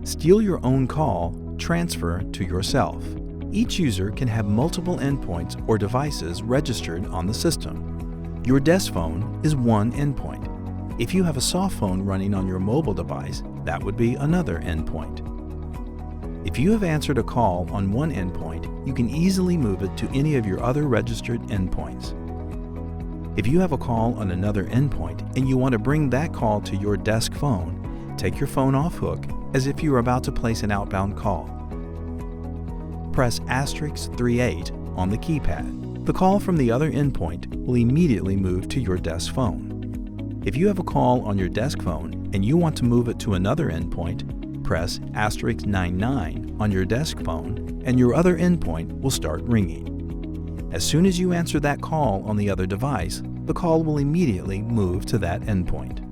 Steal your own call, transfer to yourself. Each user can have multiple endpoints or devices registered on the system. Your desk phone is one endpoint. If you have a soft phone running on your mobile device, that would be another endpoint. If you have answered a call on one endpoint, you can easily move it to any of your other registered endpoints. If you have a call on another endpoint and you want to bring that call to your desk phone, take your phone off hook as if you were about to place an outbound call. Press *38 on the keypad. The call from the other endpoint will immediately move to your desk phone. If you have a call on your desk phone and you want to move it to another endpoint, press *99 on your desk phone and your other endpoint will start ringing. As soon as you answer that call on the other device, the call will immediately move to that endpoint.